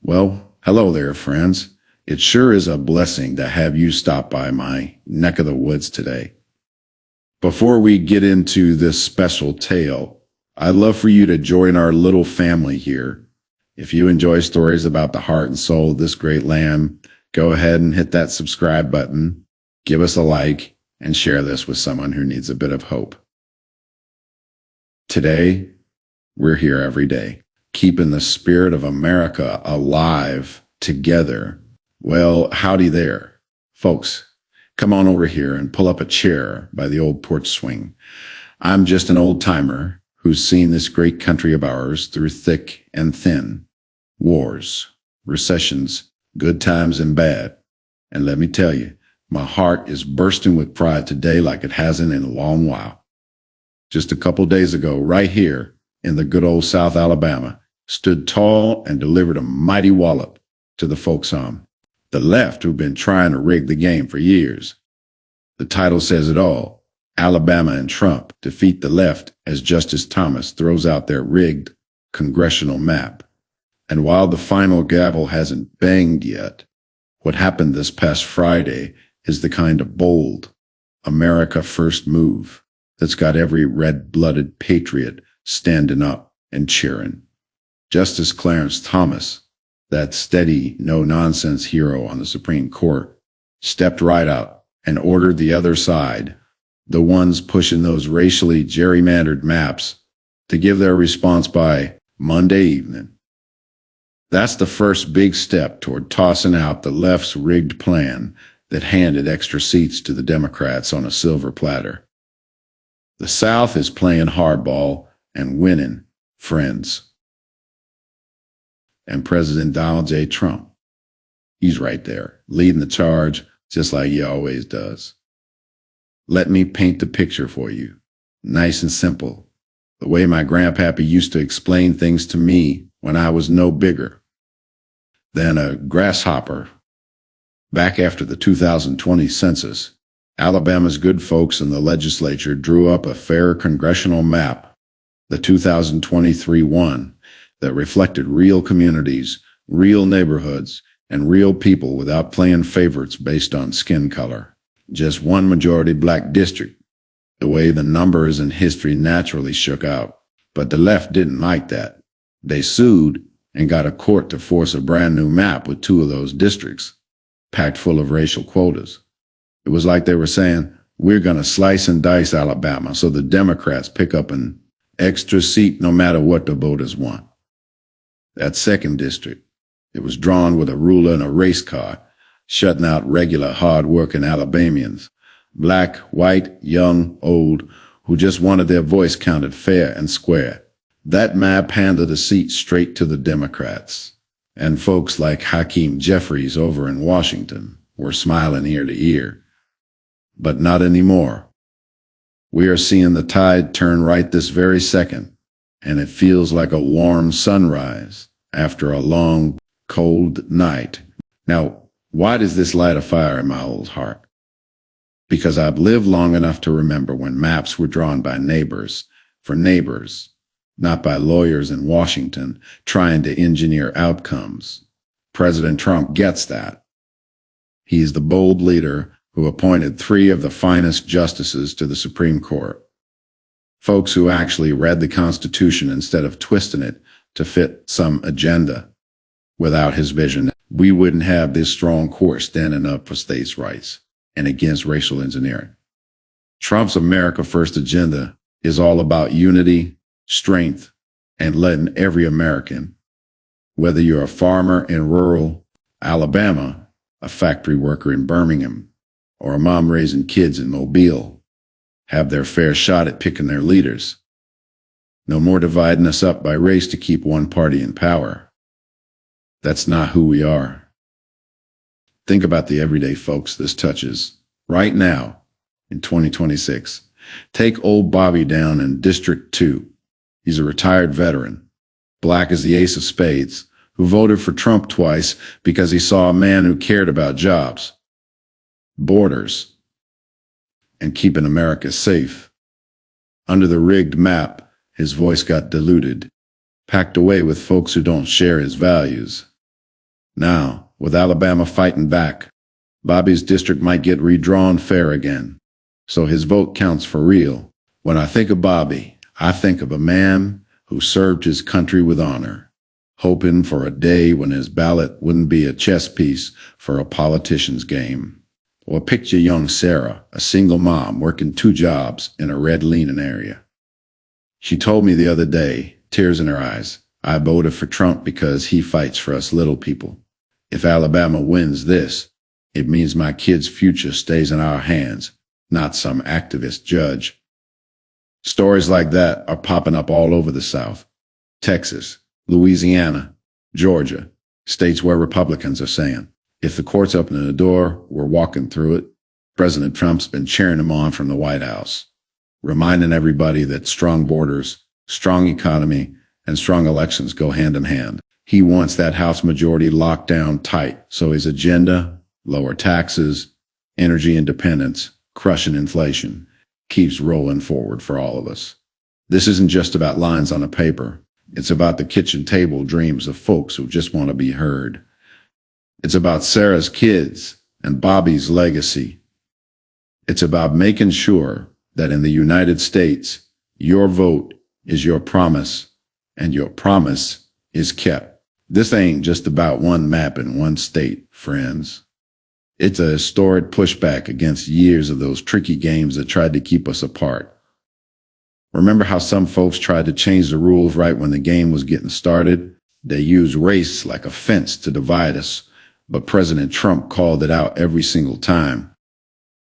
Well, hello there, friends. It sure is a blessing to have you stop by my neck of the woods today. Before we get into this special tale, I'd love for you to join our little family here. If you enjoy stories about the heart and soul of this great land, go ahead and hit that subscribe button, give us a like, and share this with someone who needs a bit of hope. Today, we're here every day, keeping the spirit of America alive together. Well, howdy there, folks. Come on over here and pull up a chair by the old porch swing. I'm just an old timer who's seen this great country of ours through thick and thin, wars, recessions, good times and bad. And let me tell you, my heart is bursting with pride today like it hasn't in a long while. Just a couple days ago, right here in the good old South Alabama, stood tall and delivered a mighty wallop to the folks on the left who've been trying to rig the game for years. The title says it all. Alabama and Trump defeat the left as Justice Thomas throws out their rigged congressional map. And while the final gavel hasn't banged yet, what happened this past Friday is the kind of bold, America first move that's got every red-blooded patriot standing up and cheering. Justice Clarence Thomas, that steady, no-nonsense hero on the Supreme Court, stepped right out and ordered the other side, the ones pushing those racially gerrymandered maps, to give their response by Monday evening. That's the first big step toward tossing out the left's rigged plan that handed extra seats to the Democrats on a silver platter. The South is playing hardball and winning, friends. And President Donald J. Trump, he's right there, leading the charge just like he always does. Let me paint the picture for you, nice and simple, the way my grandpappy used to explain things to me when I was no bigger than a grasshopper. Back after the 2020 census, Alabama's good folks in the legislature drew up a fair congressional map, the 2023 one, that reflected real communities, real neighborhoods, and real people without playing favorites based on skin color. Just one majority black district, the way the numbers and history naturally shook out. But the left didn't like that. They sued and got a court to force a brand new map with two of those districts, packed full of racial quotas. It was like they were saying, we're going to slice and dice Alabama so the Democrats pick up an extra seat no matter what the voters want. That second district, it was drawn with a ruler and a race car, shutting out regular, hard-working Alabamians, black, white, young, old, who just wanted their voice counted fair and square. That map handed a seat straight to the Democrats, and folks like Hakeem Jeffries over in Washington were smiling ear to ear. But not anymore. We are seeing the tide turn right this very second, and it feels like a warm sunrise after a long, cold night. Now, why does this light a fire in my old heart? Because I've lived long enough to remember when maps were drawn by neighbors, for neighbors, not by lawyers in Washington trying to engineer outcomes. President Trump gets that. He's the bold leader who appointed 3 of the finest justices to the Supreme Court. Folks who actually read the Constitution instead of twisting it to fit some agenda. Without his vision, we wouldn't have this strong court standing up for states' rights and against racial engineering. Trump's America First agenda is all about unity, strength, and letting every American, whether you're a farmer in rural Alabama, a factory worker in Birmingham, or a mom raising kids in Mobile, have their fair shot at picking their leaders. No more dividing us up by race to keep one party in power. That's not who we are. Think about the everyday folks this touches right now in 2026. Take old Bobby down in District 2. He's a retired veteran, black as the ace of spades, who voted for Trump twice because he saw a man who cared about jobs, borders, and keeping America safe. Under the rigged map, his voice got diluted, packed away with folks who don't share his values. Now, with Alabama fighting back, Bobby's district might get redrawn fair again, so his vote counts for real. When I think of Bobby, I think of a man who served his country with honor, hoping for a day when his ballot wouldn't be a chess piece for a politician's game. Or picture young Sarah, a single mom working 2 jobs in a red-leaning area. She told me the other day, tears in her eyes, I voted for Trump because he fights for us little people. If Alabama wins this, it means my kid's future stays in our hands, not some activist judge. Stories like that are popping up all over the South. Texas, Louisiana, Georgia, states where Republicans are saying, if the court's opening the door, we're walking through it. President Trump's been cheering them on from the White House, reminding everybody that strong borders, strong economy, and strong elections go hand in hand. He wants that House majority locked down tight, so his agenda, lower taxes, energy independence, crushing inflation, keeps rolling forward for all of us. This isn't just about lines on a paper. It's about the kitchen table dreams of folks who just want to be heard. It's about Sarah's kids and Bobby's legacy. It's about making sure that in the United States, your vote is your promise, and your promise is kept. This ain't just about one map in one state, friends. It's a historic pushback against years of those tricky games that tried to keep us apart. Remember how some folks tried to change the rules right when the game was getting started? They used race like a fence to divide us, but President Trump called it out every single time.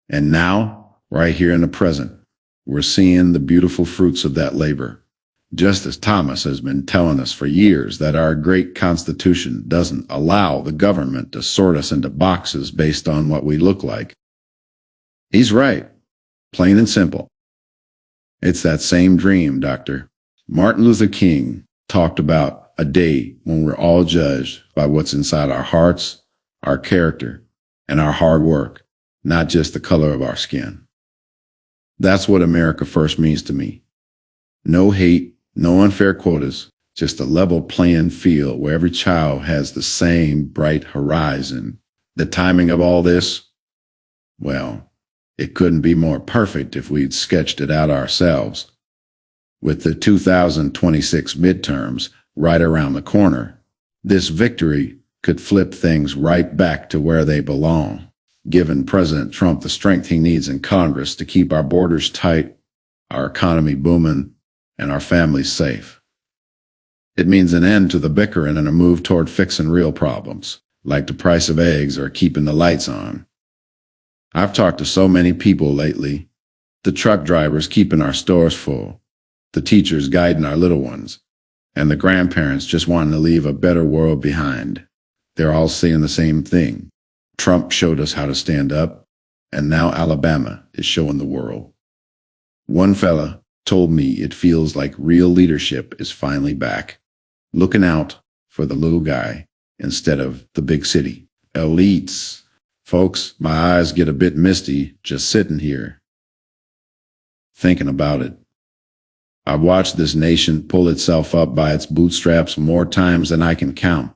And now, right here in the present, we're seeing the beautiful fruits of that labor. Justice Thomas has been telling us for years that our great Constitution doesn't allow the government to sort us into boxes based on what we look like. He's right, plain and simple. It's that same dream, Doctor. Martin Luther King talked about a day when we're all judged by what's inside our hearts, our character, and our hard work, not just the color of our skin. That's what America First means to me. No hate, no unfair quotas, just a level playing field where every child has the same bright horizon. The timing of all this, well, it couldn't be more perfect if we'd sketched it out ourselves. With the 2026 midterms right around the corner, this victory could flip things right back to where they belong, giving President Trump the strength he needs in Congress to keep our borders tight, our economy booming, and our families safe. It means an end to the bickering and a move toward fixing real problems, like the price of eggs or keeping the lights on. I've talked to so many people lately, the truck drivers keeping our stores full, the teachers guiding our little ones, and the grandparents just wanting to leave a better world behind. They're all saying the same thing. Trump showed us how to stand up, and now Alabama is showing the world. One fella told me it feels like real leadership is finally back, looking out for the little guy instead of the big city. Elites. Folks, my eyes get a bit misty just sitting here, thinking about it. I've watched this nation pull itself up by its bootstraps more times than I can count.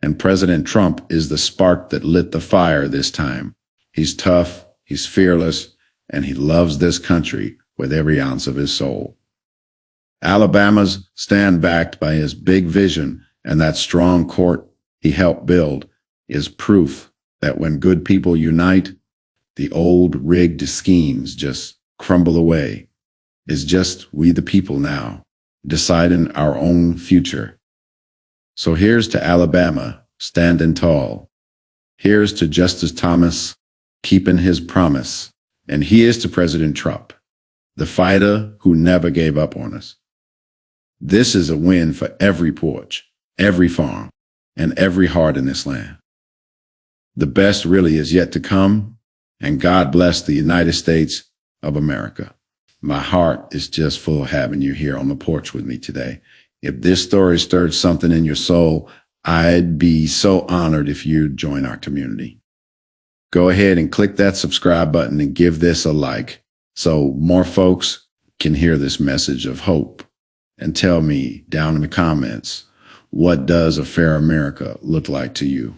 And President Trump is the spark that lit the fire this time. He's tough, he's fearless, and he loves this country with every ounce of his soul. Alabama's stand backed by his big vision and that strong court he helped build is proof that when good people unite, the old rigged schemes just crumble away. It's just we the people now, deciding our own future. So here's to Alabama, standing tall. Here's to Justice Thomas, keeping his promise. And here's to President Trump, the fighter who never gave up on us. This is a win for every porch, every farm, and every heart in this land. The best really is yet to come, and God bless the United States of America. My heart is just full having you here on the porch with me today. If this story stirred something in your soul, I'd be so honored if you'd join our community. Go ahead and click that subscribe button and give this a like so more folks can hear this message of hope. And tell me down in the comments, What does a fair America look like to you?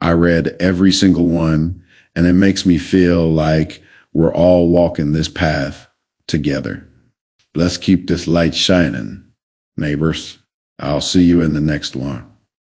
I read every single one, and it makes me feel like we're all walking this path together. Let's keep this light shining, neighbors. I'll see you in the next one.